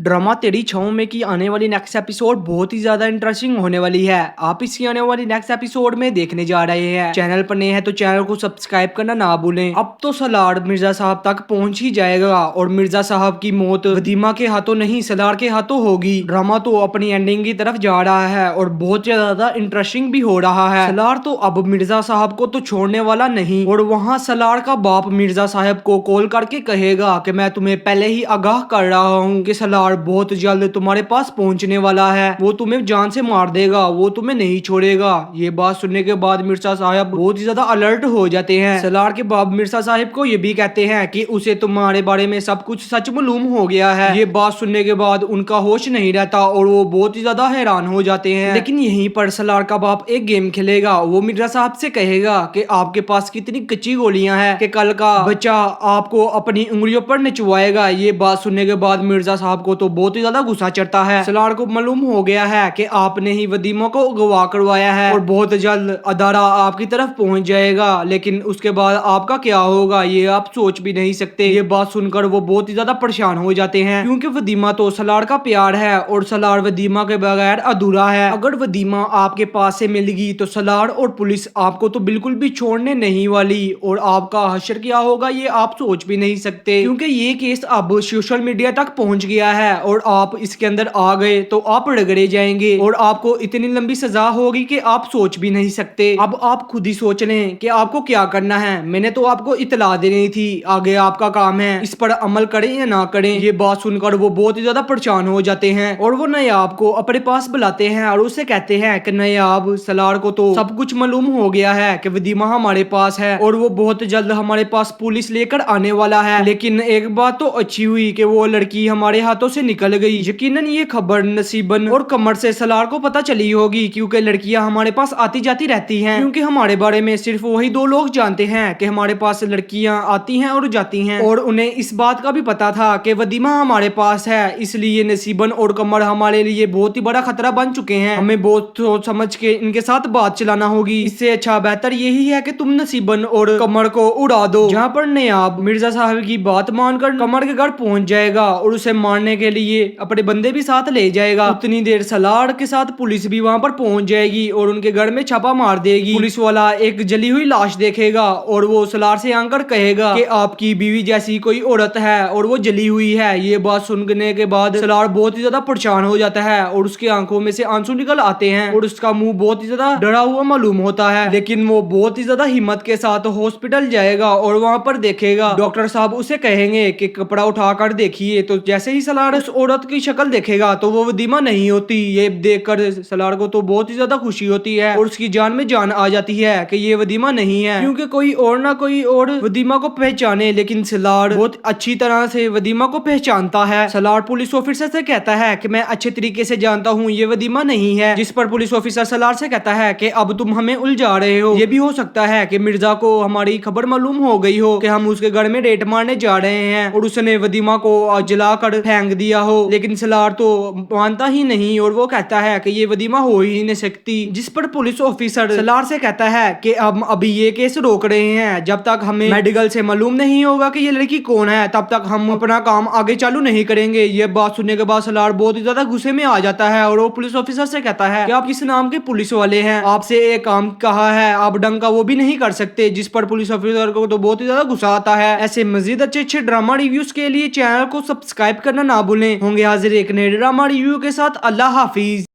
Drama तेरी छाँव में की आने वाली नेक्स्ट एपिसोड बहुत ही ज्यादा इंटरेस्टिंग होने वाली है। आप इसकी आने वाली नेक्स्ट एपिसोड में देखने जा रहे हैं। चैनल पर नए हैं तो चैनल को सब्सक्राइब करना ना भूलें। अब तो सलार मिर्जा साहब तक पहुंच ही जाएगा और मिर्जा साहब की मौत वदीमा के हाथों नहीं सलार के हाथों होगी। ड्रामा तो अपनी एंडिंग की तरफ जा रहा है और बहुत ज्यादा इंटरेस्टिंग भी हो रहा है। सलार तो अब मिर्जा साहब को तो छोड़ने वाला नहीं और वहाँ सलार का बाप मिर्जा साहब को कॉल करके कहेगा कि मैं तुम्हें पहले ही आगाह कर रहा हूँ कि सलार बहुत जल्द तुम्हारे पास पहुंचने वाला है। वो तुम्हें जान से मार देगा, वो तुम्हें नहीं छोड़ेगा। ये बात सुनने के बाद मिर्जा साहब बहुत ही ज्यादा अलर्ट हो जाते हैं। सलार के बाप मिर्जा साहब को ये भी कहते हैं कि उसे तुम्हारे बारे में सब कुछ सच मालूम हो गया है। ये बात सुनने के बाद उनका होश नहीं रहता और वो बहुत ही ज्यादा हैरान हो जाते हैं। लेकिन यहीं पर सलार का बाप एक गेम खेलेगा। वो मिर्जा साहब से कहेगा कि आपके पास कितनी कच्ची गोलियां हैं कि कल का बच्चा आपको अपनी उंगलियों पर नचवाएगा। ये बात सुनने के बाद मिर्जा साहब को तो बहुत ही ज्यादा गुस्सा चढ़ता है। सलार को मालूम हो गया है कि आपने ही वदीमा को अगवा करवाया है और बहुत जल्द अदारा आपकी तरफ पहुंच जाएगा। लेकिन उसके बाद आपका क्या होगा ये आप सोच भी नहीं सकते। ये बात सुनकर वो बहुत ही ज्यादा परेशान हो जाते हैं क्योंकि वदीमा तो सलार का प्यार है और सलार वदीमा के बगैर अधूरा है। अगर वदीमा आपके पास से मिलेगी तो सलार और पुलिस आपको तो बिल्कुल भी छोड़ने नहीं वाली और आपका हश्र क्या होगा ये आप सोच भी नहीं सकते क्योंकि ये केस अब सोशल मीडिया तक पहुंच गया है और आप इसके अंदर आ गए तो आप रगड़े जाएंगे और आपको इतनी लंबी सजा होगी कि आप सोच भी नहीं सकते। अब आप खुद ही सोच लें कि आपको क्या करना है। मैंने तो आपको इतला देनी थी, आगे आपका काम है इस पर अमल करें या ना करें। ये बात सुनकर वो बहुत ही ज्यादा परेशान हो जाते हैं और वो नयाब को अपने पास बुलाते हैं और उससे कहते हैं कि नयाब सलार को तो सब कुछ मालूम हो गया है कि वदीमा हमारे पास है और वो बहुत जल्द हमारे पास पुलिस लेकर आने वाला है। लेकिन एक बात तो अच्छी हुई कि वो लड़की हमारे हाथों से निकल गई। यकीनन ये खबर नसीबन और कमर से सलार को पता चली होगी क्योंकि लड़कियां हमारे पास आती जाती रहती हैं क्योंकि हमारे बारे में सिर्फ वही दो लोग जानते हैं कि हमारे पास लड़कियां आती हैं और जाती हैं और उन्हें इस बात का भी पता था कि वदीमा हमारे पास है। इसलिए नसीबन और कमर हमारे लिए बहुत ही बड़ा खतरा बन चुके हैं। हमें बहुत सोच समझ के इनके साथ बात चलाना होगी। इससे अच्छा बेहतर यही है कि तुम नसीबन और कमर को उड़ा दो। जहाँ पर नयाब मिर्जा साहब की बात मानकर कमर के घर पहुंच जाएगा और उसे मारने के लिए अपने बंदे भी साथ ले जाएगा। उतनी देर सलार के साथ पुलिस भी वहां पर पहुंच जाएगी और उनके घर में छापा मार देगी। पुलिस वाला एक जली हुई लाश देखेगा और वो सलार से आकर कहेगा कि आपकी बीवी जैसी कोई औरत है और वो जली हुई है। ये बात सुनने के बाद सलार बहुत ही ज्यादा परेशान हो जाता है और उसकी आंखों में से आंसू निकल आते हैं और उसका मुंह बहुत ही ज्यादा डरा हुआ मालूम होता है। लेकिन वो बहुत ही ज्यादा हिम्मत के साथ हॉस्पिटल जाएगा और वहां पर देखेगा डॉक्टर साहब उसे कहेंगे कि कपड़ा उठाकर देखिए। तो जैसे ही सलार उस औरत की शक्ल देखेगा तो वो वदीमा नहीं होती। ये देखकर सलार को तो बहुत ही ज्यादा खुशी होती है और उसकी जान में जान आ जाती है कि ये वदीमा नहीं है क्योंकि कोई और ना कोई और वदीमा को पहचाने। लेकिन सलार बहुत अच्छी तरह से वदीमा को पहचानता है। सलार पुलिस ऑफिसर से कहता है कि मैं अच्छे तरीके से जानता हूँ ये वदीमा नहीं है। जिस पर पुलिस ऑफिसर सलार से कहता है कि अब तुम हमें उलझा रहे हो। ये भी हो सकता है कि मिर्जा को हमारी खबर मालूम हो गई हो कि हम उसके घर में रेड मारने जा रहे हैं और उसने वदीमा को जलाकर फेंक दिया हो। लेकिन सलार तो मानता ही नहीं और वो कहता है कि ये वदीमा हो ही नहीं सकती। जिस पर पुलिस ऑफिसर सलार से कहता है कि हम अभी ये केस रोक रहे हैं। जब तक हमें मेडिकल से मालूम नहीं होगा कि ये लड़की कौन है तब तक हम अपना काम आगे चालू नहीं करेंगे। ये बात सुनने के बाद सलार बहुत ही ज्यादा गुस्से में आ जाता है और वो पुलिस ऑफिसर से कहता है कि आप किस नाम के पुलिस वाले हैं, आपसे एक काम कहा है आप ढंग का वो भी नहीं कर सकते। जिस पर पुलिस ऑफिसर को तो बहुत ही ज्यादा गुस्सा आता है। ऐसे मजीद अच्छे अच्छे ड्रामा रिव्यूज के लिए चैनल को सब्सक्राइब करना ना भूलें। होंगे हाजिर एक नए ड्रामा रिव्यू के साथ। अल्लाह हाफिज।